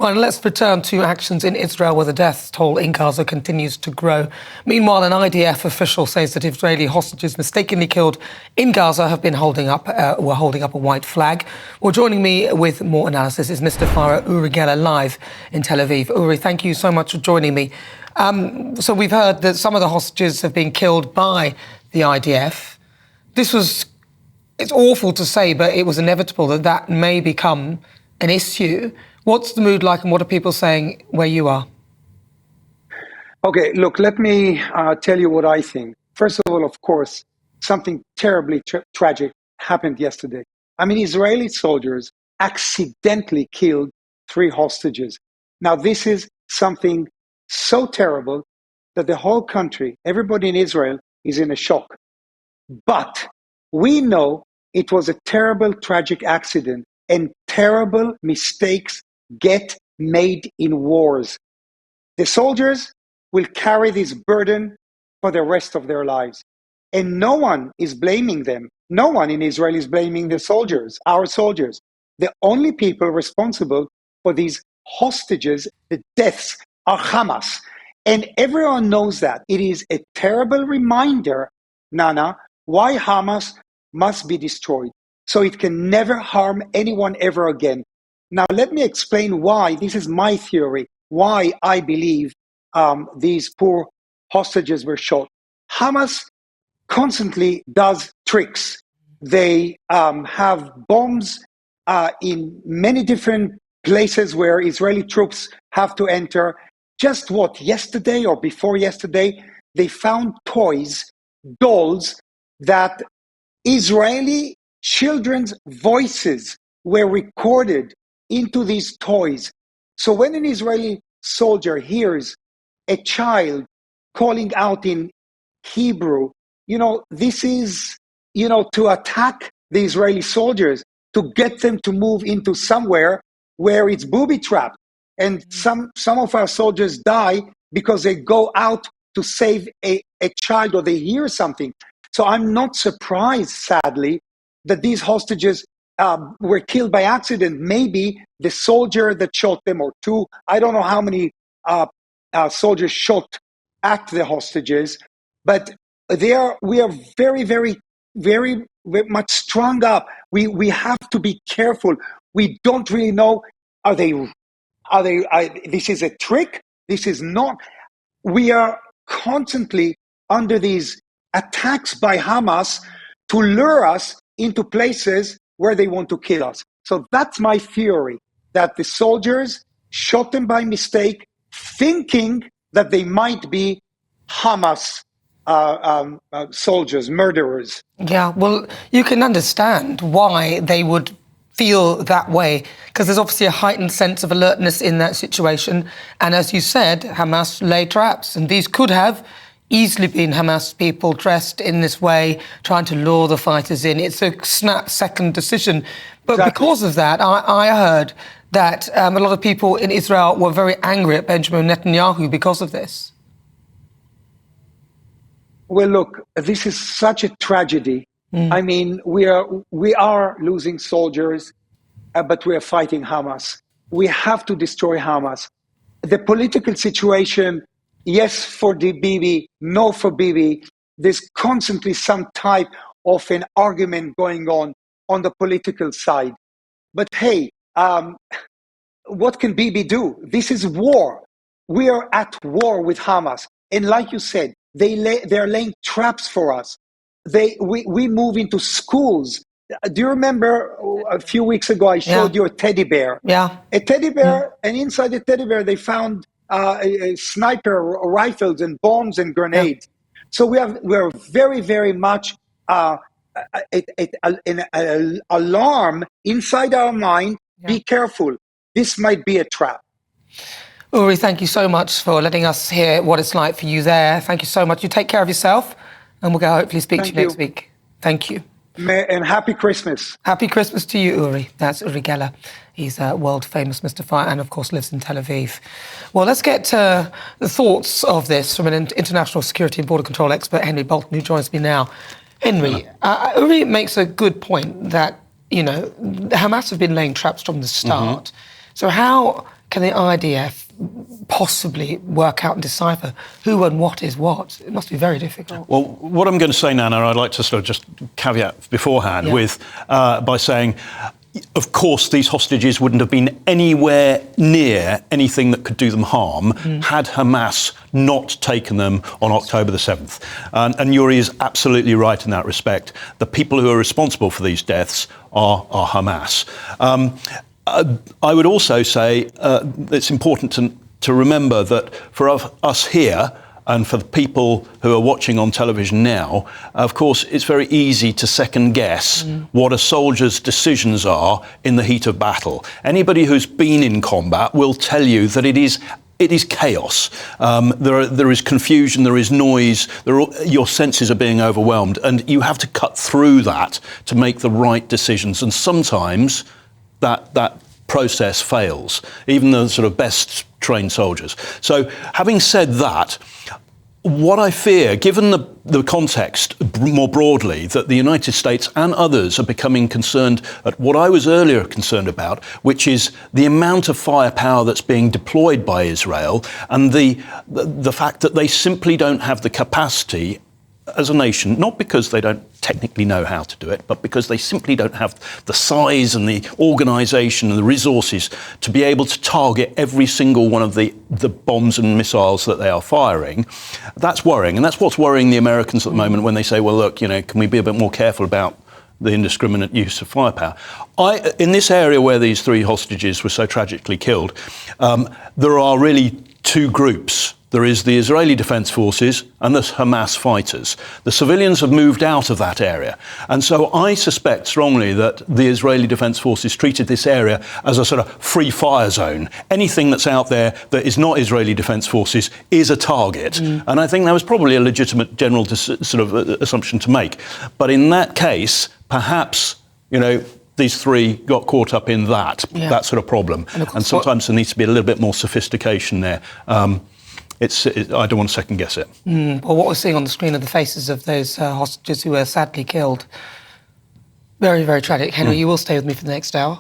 Well, let's return to actions in Israel, where the death toll in Gaza continues to grow. Meanwhile, an IDF official says that Israeli hostages mistakenly killed in Gaza were holding up a white flag. Well, joining me with more analysis is Mr. Fire Uri Geller, live in Tel Aviv. Uri, thank you so much for joining me. So we've heard that some of the hostages have been killed by the IDF. It's awful to say, but it was inevitable that that may become an issue. What's the mood like, and what are people saying where you are? Okay, look, let me tell you what I think. First of all, of course, something terribly tragic happened yesterday. I mean, Israeli soldiers accidentally killed 3 hostages. Now, this is something so terrible that the whole country, everybody in Israel, is in a shock. But we know it was a terrible, tragic accident, and terrible mistakes get made in wars. The soldiers will carry this burden for the rest of their lives. And no one is blaming them. No one in Israel is blaming the soldiers, our soldiers. The only people responsible for these hostages, the deaths, are Hamas. And everyone knows that. It is a terrible reminder, Nana, why Hamas must be destroyed, so it can never harm anyone ever again. Now, let me explain why. This is my theory, why I believe these poor hostages were shot. Hamas constantly does tricks. They have bombs in many different places where Israeli troops have to enter. Just yesterday or before yesterday, they found toys, dolls, that Israeli children's voices were recorded into these toys. So when an Israeli soldier hears a child calling out in Hebrew, this is, to attack the Israeli soldiers, to get them to move into somewhere where it's booby-trapped. And some of our soldiers die because they go out to save a child, or they hear something. So I'm not surprised, sadly, that these hostages were killed by accident. Maybe the soldier that shot them, or 2, I don't know how many soldiers shot at the hostages, but we are very, very, very, very much strung up. We have to be careful. We don't really know, this is a trick? This is not. We are constantly under these attacks by Hamas to lure us into places where they want to kill us. So that's my theory, that the soldiers shot them by mistake, thinking that they might be Hamas soldiers, murderers. Yeah, well, you can understand why they would feel that way, because there's obviously a heightened sense of alertness in that situation. And as you said, Hamas laid traps, and these could have easily been Hamas people dressed in this way, trying to lure the fighters in. It's a snap-second decision. But exactly. Because of that, I heard that a lot of people in Israel were very angry at Benjamin Netanyahu because of this. Well, look, this is such a tragedy. I mean, we are losing soldiers, but we are fighting Hamas. We have to destroy Hamas. The political situation, yes for the Bibi, no for Bibi. There's constantly some type of an argument going on the political side. But hey, what can Bibi do? This is war. We are at war with Hamas. And like you said, they're laying traps for us. We move into schools. Do you remember a few weeks ago I showed you a teddy bear? Yeah. A teddy bear, and inside the teddy bear they found sniper rifles and bombs and grenades. Yeah. So we're very, very much an alarm inside our mind. Yeah. Be careful. This might be a trap. Uri, thank you so much for letting us hear what it's like for you there. Thank you so much. You take care of yourself, and we'll hopefully speak to you next week. Thank you. And happy Christmas. Happy Christmas to you, Uri. That's Uri Geller. He's a world-famous Mr. Fire and, of course, lives in Tel Aviv. Well, let's get to the thoughts of this from an international security and border control expert, Henry Bolton, who joins me now. Henry, Uri makes a good point that, Hamas have been laying traps from the start. So how can the IDF possibly work out and decipher who and what is what? It must be very difficult. Well, what I'm going to say, Nana, I'd like to sort of just caveat beforehand by saying, of course, these hostages wouldn't have been anywhere near anything that could do them harm had Hamas not taken them on October the 7th. And Uri is absolutely right in that respect. The people who are responsible for these deaths are Hamas. I would also say it's important to remember that for us here, and for the people who are watching on television now, of course, it's very easy to second guess what a soldier's decisions are in the heat of battle. Anybody who's been in combat will tell you that it is chaos. There is confusion, there is noise, your senses are being overwhelmed, and you have to cut through that to make the right decisions. And sometimes that process fails, even the sort of best trained soldiers. So having said that, what I fear, given the context more broadly, that the United States and others are becoming concerned at what I was earlier concerned about, which is the amount of firepower that's being deployed by Israel and the fact that they simply don't have the capacity as a nation, not because they don't technically know how to do it, but because they simply don't have the size and the organisation and the resources to be able to target every single one of the bombs and missiles that they are firing. That's worrying, and that's what's worrying the Americans at the moment when they say, well, look, can we be a bit more careful about the indiscriminate use of firepower? In this area where these 3 hostages were so tragically killed, there are really 2 groups. There is the Israeli Defense Forces and the Hamas fighters. The civilians have moved out of that area. And so I suspect strongly that the Israeli Defense Forces treated this area as a sort of free fire zone. Anything that's out there that is not Israeli Defense Forces is a target. And I think that was probably a legitimate general sort of assumption to make. But in that case, perhaps, these 3 got caught up in that sort of problem. And sometimes there needs to be a little bit more sophistication there. I don't want to second guess it. Well, what we're seeing on the screen are the faces of those hostages who were sadly killed. Very, very tragic. Henry, you will stay with me for the next hour.